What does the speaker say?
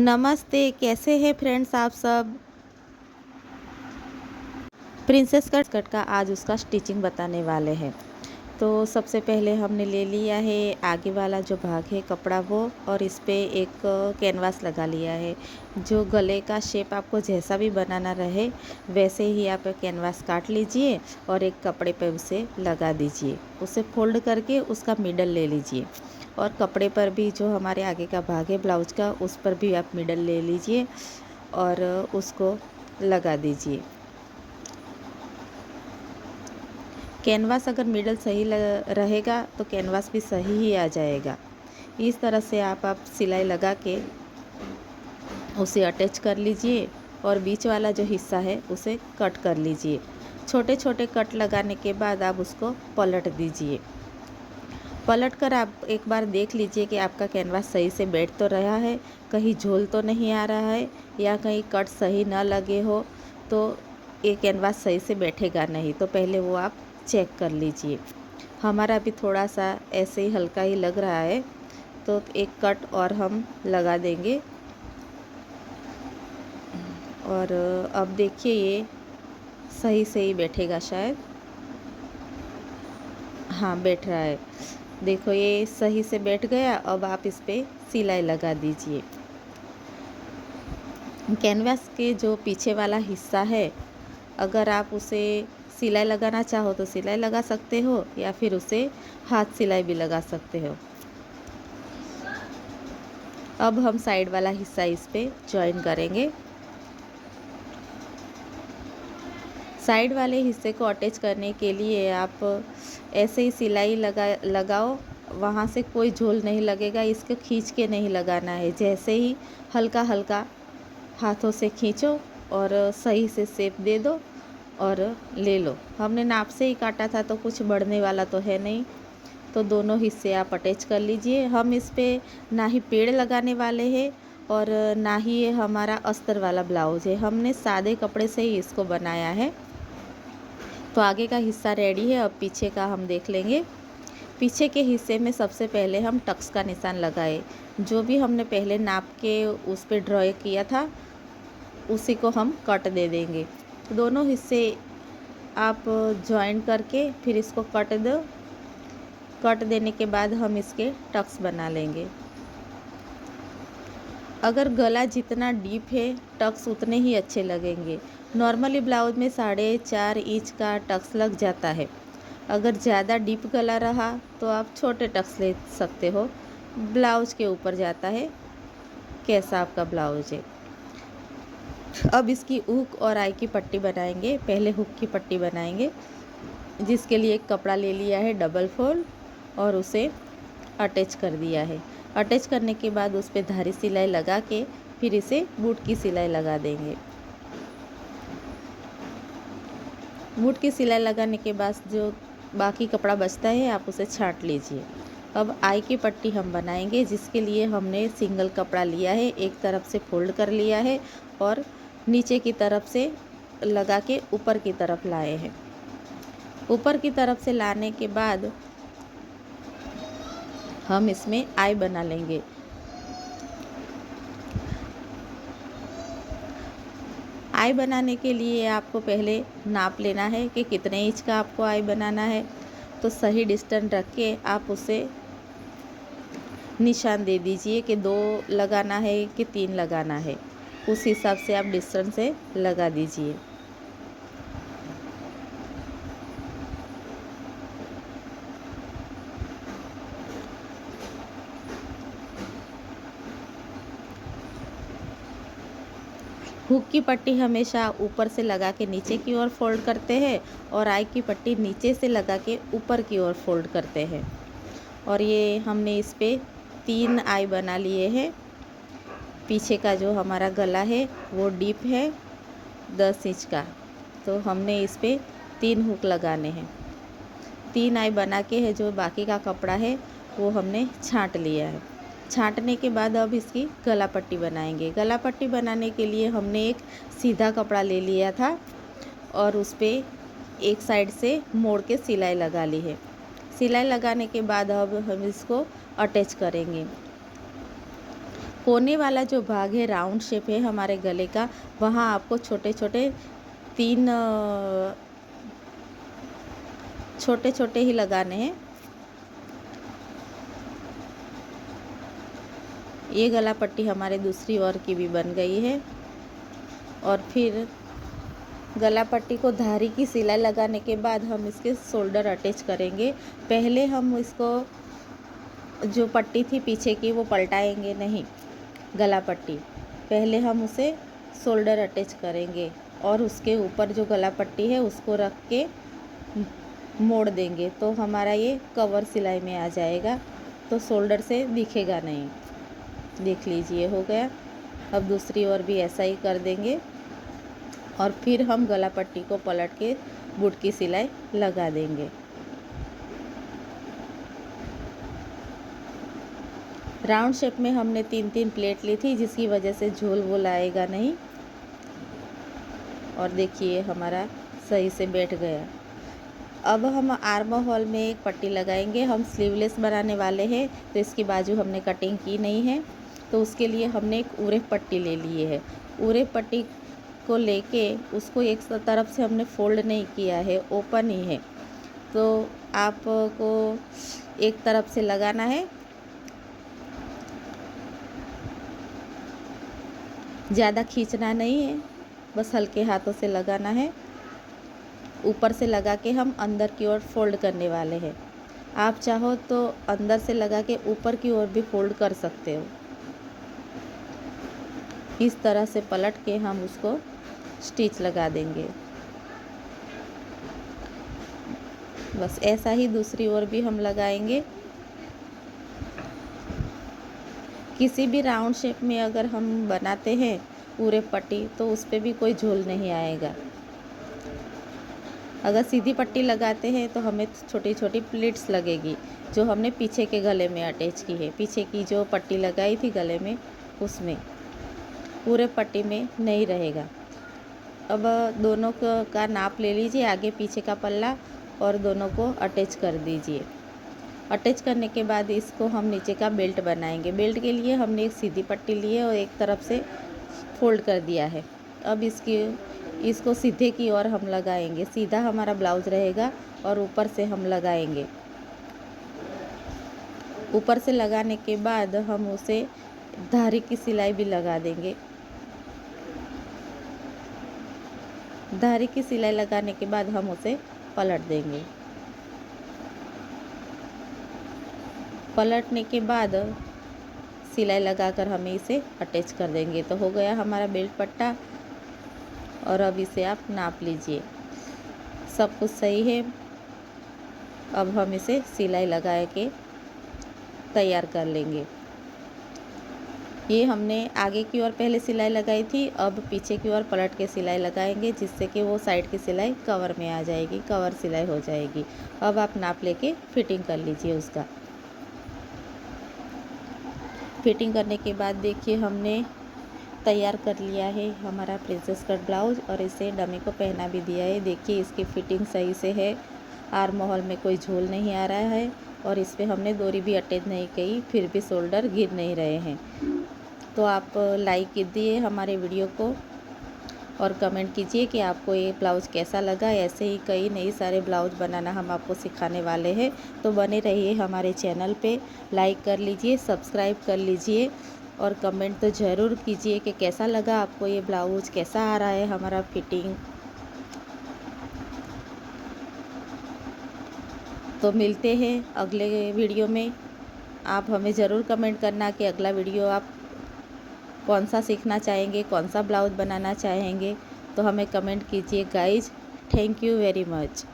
नमस्ते, कैसे हैं फ्रेंड्स आप सब। प्रिंसेस कट का आज उसका स्टिचिंग बताने वाले हैं। तो सबसे पहले हमने ले लिया है आगे वाला जो भाग है कपड़ा वो, और इस पे एक कैनवास लगा लिया है। जो गले का शेप आपको जैसा भी बनाना रहे वैसे ही आप कैनवास काट लीजिए और एक कपड़े पे उसे लगा दीजिए। उसे फोल्ड करके उसका मिडल ले लीजिए, और कपड़े पर भी जो हमारे आगे का भाग है ब्लाउज का उस पर भी आप मिडल ले लीजिए और उसको लगा दीजिए। कैनवास अगर मिडल सही रहेगा तो कैनवास भी सही ही आ जाएगा। इस तरह से आप सिलाई लगा के उसे अटैच कर लीजिए और बीच वाला जो हिस्सा है उसे कट कर लीजिए। छोटे छोटे कट लगाने के बाद आप उसको पलट दीजिए। पलट कर आप एक बार देख लीजिए कि आपका कैनवास सही से बैठ तो रहा है, कहीं झोल तो नहीं आ रहा है, या कहीं कट सही ना लगे हो तो ये कैनवास सही से बैठेगा नहीं। तो पहले वो आप चेक कर लीजिए। हमारा भी थोड़ा सा ऐसे ही हल्का ही लग रहा है, तो एक कट और हम लगा देंगे। और अब देखिए ये सही से ही बैठेगा शायद। हाँ, बैठ रहा है। देखो ये सही से बैठ गया। अब आप इस पर सिलाई लगा दीजिए। कैनवास के जो पीछे वाला हिस्सा है, अगर आप उसे सिलाई लगाना चाहो तो सिलाई लगा सकते हो, या फिर उसे हाथ सिलाई भी लगा सकते हो। अब हम साइड वाला हिस्सा इस पे जॉइन करेंगे। साइड वाले हिस्से को अटैच करने के लिए आप ऐसे ही सिलाई लगाओ। वहाँ से कोई झोल नहीं लगेगा, इसको खींच के नहीं लगाना है। जैसे ही हल्का हल्का हाथों से खींचो और सही से शेप दे दो और ले लो। हमने नाप से ही काटा था तो कुछ बढ़ने वाला तो है नहीं। तो दोनों हिस्से आप अटैच कर लीजिए। हम इस पे ना ही पेड़ लगाने वाले हैं और ना ही ये हमारा अस्तर वाला ब्लाउज है। हमने सादे कपड़े से ही इसको बनाया है। तो आगे का हिस्सा रेडी है। अब पीछे का हम देख लेंगे। पीछे के हिस्से में सबसे पहले हम टक्स का निशान लगाए। जो भी हमने पहले नाप के उस पर ड्रॉ किया था उसी को हम कट दे देंगे। दोनों हिस्से आप ज्वाइन करके फिर इसको कट देने के बाद हम इसके टक्स बना लेंगे। अगर गला जितना डीप है टक्स उतने ही अच्छे लगेंगे। नॉर्मली ब्लाउज में 4.5 इंच का टक्स लग जाता है। अगर ज़्यादा डीप गला रहा तो आप छोटे टक्स ले सकते हो। ब्लाउज के ऊपर जाता है कैसा आपका ब्लाउज है। अब इसकी हुक और आई की पट्टी बनाएंगे। पहले हुक की पट्टी बनाएंगे, जिसके लिए एक कपड़ा ले लिया है डबल फोल्ड और उसे अटैच कर दिया है। अटैच करने के बाद उस पर धारी सिलाई लगा के फिर इसे बूट की सिलाई लगा देंगे। बूट की सिलाई लगाने के बाद जो बाकी कपड़ा बचता है आप उसे छांट लीजिए। अब आई की पट्टी हम बनाएंगे, जिसके लिए हमने सिंगल कपड़ा लिया है, एक तरफ से फोल्ड कर लिया है और नीचे की तरफ से लगा के ऊपर की तरफ लाए हैं। ऊपर की तरफ से लाने के बाद हम इसमें आई बना लेंगे। आई बनाने के लिए आपको पहले नाप लेना है कि कितने इंच का आपको आई बनाना है। तो सही डिस्टेंस रख के आप उसे निशान दे दीजिए कि 2 लगाना है कि 3 लगाना है। उस हिसाब से आप डिस्टेंस से लगा दीजिए। हुक की पट्टी हमेशा ऊपर से लगा के नीचे की ओर फोल्ड करते हैं और आई की पट्टी नीचे से लगा के ऊपर की ओर फोल्ड करते हैं। और ये हमने इस पे 3 आई बना लिए हैं। पीछे का जो हमारा गला है वो डीप है 10 इंच का, तो हमने इस पे 3 हुक लगाने हैं। 3 आई बना के है जो बाकी का कपड़ा है वो हमने छांट लिया है। छांटने के बाद अब इसकी गला पट्टी बनाएंगे। गला पट्टी बनाने के लिए हमने एक सीधा कपड़ा ले लिया था और उस पर एक साइड से मोड़ के सिलाई लगा ली है। सिलाई लगाने के बाद अब हम इसको अटैच करेंगे। कोने वाला जो भाग है, राउंड शेप है हमारे गले का, वहाँ आपको छोटे छोटे 3 छोटे छोटे ही लगाने हैं। ये गला पट्टी हमारे दूसरी ओर की भी बन गई है। और फिर गला पट्टी को धारी की सिलाई लगाने के बाद हम इसके शोल्डर अटैच करेंगे। पहले हम इसको जो पट्टी थी पीछे की वो पलटाएंगे नहीं, गला पट्टी पहले हम उसे शोल्डर अटैच करेंगे और उसके ऊपर जो गला पट्टी है उसको रख के मोड़ देंगे, तो हमारा ये कवर सिलाई में आ जाएगा, तो शोल्डर से दिखेगा नहीं। देख लीजिए हो गया। अब दूसरी ओर भी ऐसा ही कर देंगे और फिर हम गला पट्टी को पलट के बूट की सिलाई लगा देंगे। राउंड शेप में हमने 3-3 प्लेट ली थी, जिसकी वजह से झोल वोल आएगा नहीं। और देखिए हमारा सही से बैठ गया। अब हम आर्म होल में एक पट्टी लगाएंगे। हम स्लीवलेस बनाने वाले हैं, तो इसकी बाजू हमने कटिंग की नहीं है, तो उसके लिए हमने एक उरे पट्टी ले ली है। उरे पट्टी को लेके उसको एक तरफ से हमने फोल्ड नहीं किया है, ओपन ही है, तो आपको एक तरफ से लगाना है। ज़्यादा खींचना नहीं है, बस हल्के हाथों से लगाना है। ऊपर से लगा के हम अंदर की ओर फोल्ड करने वाले हैं। आप चाहो तो अंदर से लगा के ऊपर की ओर भी फोल्ड कर सकते हो। इस तरह से पलट के हम उसको स्टिच लगा देंगे। बस ऐसा ही दूसरी ओर भी हम लगाएंगे। किसी भी राउंड शेप में अगर हम बनाते हैं पूरे पट्टी, तो उस पर भी कोई झोल नहीं आएगा। अगर सीधी पट्टी लगाते हैं तो हमें छोटी छोटी प्लीट्स लगेगी, जो हमने पीछे के गले में अटैच की है। पीछे की जो पट्टी लगाई थी गले में, उसमें पूरे पट्टी में नहीं रहेगा। अब दोनों का नाप ले लीजिए, आगे पीछे का पल्ला, और दोनों को अटैच कर दीजिए। अटैच करने के बाद इसको हम नीचे का बेल्ट बनाएंगे। बेल्ट के लिए हमने एक सीधी पट्टी ली है और एक तरफ से फोल्ड कर दिया है। अब इसको सीधे की ओर हम लगाएंगे। सीधा हमारा ब्लाउज रहेगा और ऊपर से हम लगाएंगे। ऊपर से लगाने के बाद हम उसे धारी की सिलाई भी लगा देंगे। धारी की सिलाई लगाने के बाद हम उसे पलट देंगे। पलटने के बाद सिलाई लगाकर हमें इसे अटैच कर देंगे, तो हो गया हमारा बेल्ट पट्टा। और अब इसे आप नाप लीजिए, सब कुछ सही है। अब हम इसे सिलाई लगा के तैयार कर लेंगे। ये हमने आगे की ओर पहले सिलाई लगाई थी, अब पीछे की ओर पलट के सिलाई लगाएंगे, जिससे कि वो साइड की सिलाई कवर में आ जाएगी, कवर सिलाई हो जाएगी। अब आप नाप लेके फिटिंग कर लीजिए उसका। फिटिंग करने के बाद देखिए हमने तैयार कर लिया है हमारा प्रिंसेस कट ब्लाउज, और इसे डमी को पहना भी दिया है। देखिए इसकी फिटिंग सही से है, आर्म होल में कोई झोल नहीं आ रहा है, और इस पर हमने डोरी भी अटैच नहीं की, फिर भी शोल्डर गिर नहीं रहे हैं। तो आप लाइक कीजिए हमारे वीडियो को और कमेंट कीजिए कि आपको ये ब्लाउज कैसा लगा। ऐसे ही कई नई सारे ब्लाउज बनाना हम आपको सिखाने वाले हैं, तो बने रहिए हमारे चैनल पे। लाइक कर लीजिए, सब्सक्राइब कर लीजिए और कमेंट तो ज़रूर कीजिए कि कैसा लगा आपको ये ब्लाउज, कैसा आ रहा है हमारा फिटिंग। तो मिलते हैं अगले वीडियो में। आप हमें ज़रूर कमेंट करना कि अगला वीडियो आप कौन सा सीखना चाहेंगे, कौन सा ब्लाउज बनाना चाहेंगे, तो हमें कमेंट कीजिए guys. Thank you very much.